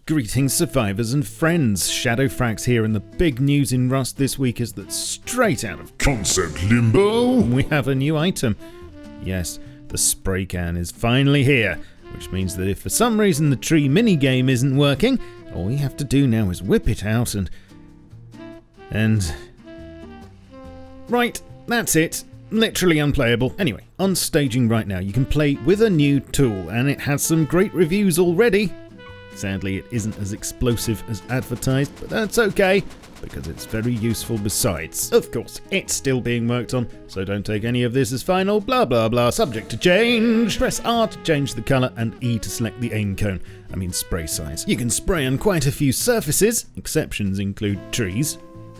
Greetings survivors and friends, SHADOWFRAX here, and the big news in Rust this week is that straight out of Concept Limbo, we have a new item. Yes, the spray can is finally here, which means that if for some reason the tree minigame isn't working, all we have to do now is whip it out and... Right, that's it. Literally unplayable. Anyway, on staging right now, you can play with a new tool, and it has some great reviews already. Sadly, it isn't as explosive as advertised, but that's okay, because it's very useful besides. Of course, it's still being worked on, so don't take any of this as final, blah blah blah, subject to change. Press R to change the colour and E to select the aim cone, spray size. You can spray on quite a few surfaces, exceptions include trees,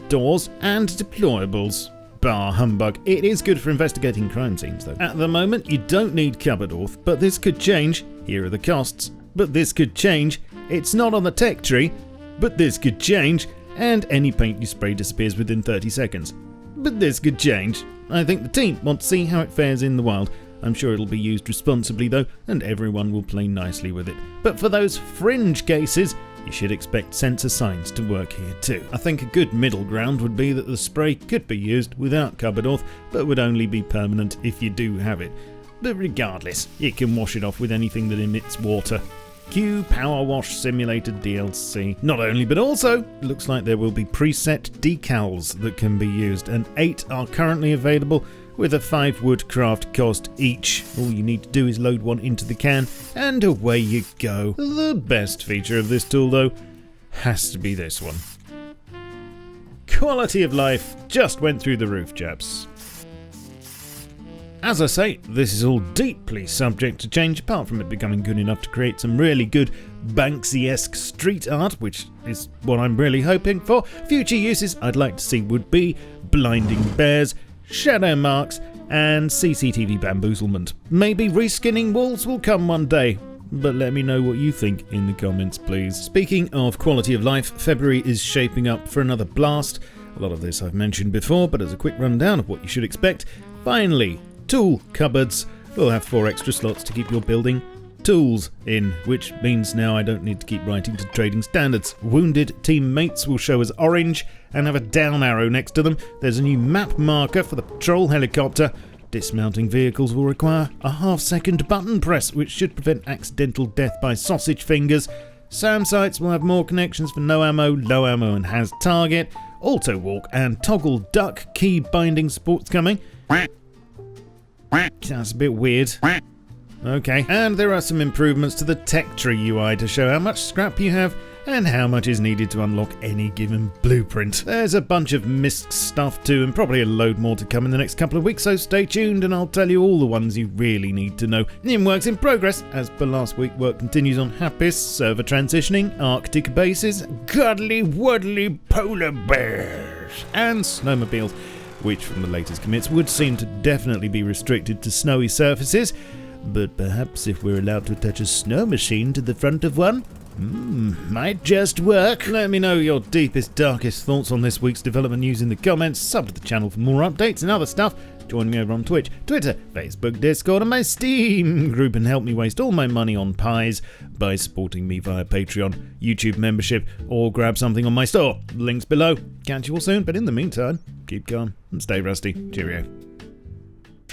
doors, and deployables. Bar humbug. It is good for investigating crime scenes though. At the moment, you don't need cupboard auth, but this could change. Here are the costs. But this could change. It's not on the tech tree, but this could change. And any paint you spray disappears within 30 seconds. But this could change. I think the team want to see how it fares in the wild. I'm sure it'll be used responsibly though, and everyone will play nicely with it. But for those fringe cases, you should expect sensor signs to work here too. I think a good middle ground would be that the spray could be used without cupboard auth, but would only be permanent if you do have it. But regardless, you can wash it off with anything that emits water. Q Power Wash Simulated DLC. Not only, but also, it looks like there will be preset decals that can be used, and 8 are currently available with a 5 wood craft cost each. All you need to do is load one into the can, and away you go. The best feature of this tool, though, has to be this one. Quality of life just went through the roof, chaps. As I say, this is all deeply subject to change, apart from it becoming good enough to create some really good Banksy-esque street art, which is what I'm really hoping for. Future uses I'd like to see would be blinding bears, shadow marks, and CCTV bamboozlement. Maybe reskinning walls will come one day, but let me know what you think in the comments, please. Speaking of quality of life, February is shaping up for another blast. A lot of this I've mentioned before, but as a quick rundown of what you should expect, finally, tool cupboards will have 4 extra slots to keep your building tools in, which means now I don't need to keep writing to trading standards. Wounded teammates will show as orange and have a down arrow next to them. There's a new map marker for the patrol helicopter. Dismounting vehicles will require a half-second button press, which should prevent accidental death by sausage fingers. SAM sites will have more connections for no ammo, low ammo, and has target. Auto walk and toggle duck key binding supports coming. That's a bit weird. Okay, and there are some improvements to the tech tree UI to show how much scrap you have and how much is needed to unlock any given blueprint. There's a bunch of missed stuff too, and probably a load more to come in the next couple of weeks, so stay tuned and I'll tell you all the ones you really need to know. In works in progress, as per last week, work continues on Happis, server transitioning, Arctic bases, cuddly wuddly polar bears, and snowmobiles, which from the latest commits would seem to definitely be restricted to snowy surfaces, but perhaps if we're allowed to attach a snow machine to the front of one, might just work. Let me know your deepest, darkest thoughts on this week's development news in the comments, sub to the channel for more updates and other stuff, join me over on Twitch, Twitter, Facebook, Discord and my Steam group, and help me waste all my money on pies by supporting me via Patreon, YouTube membership, or grab something on my store. Links below. Catch you all soon, but in the meantime, keep calm and stay rusty. Cheerio.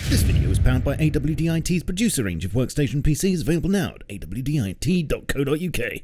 This video is powered by AWDIT's producer range of workstation PCs, available now at awdit.co.uk.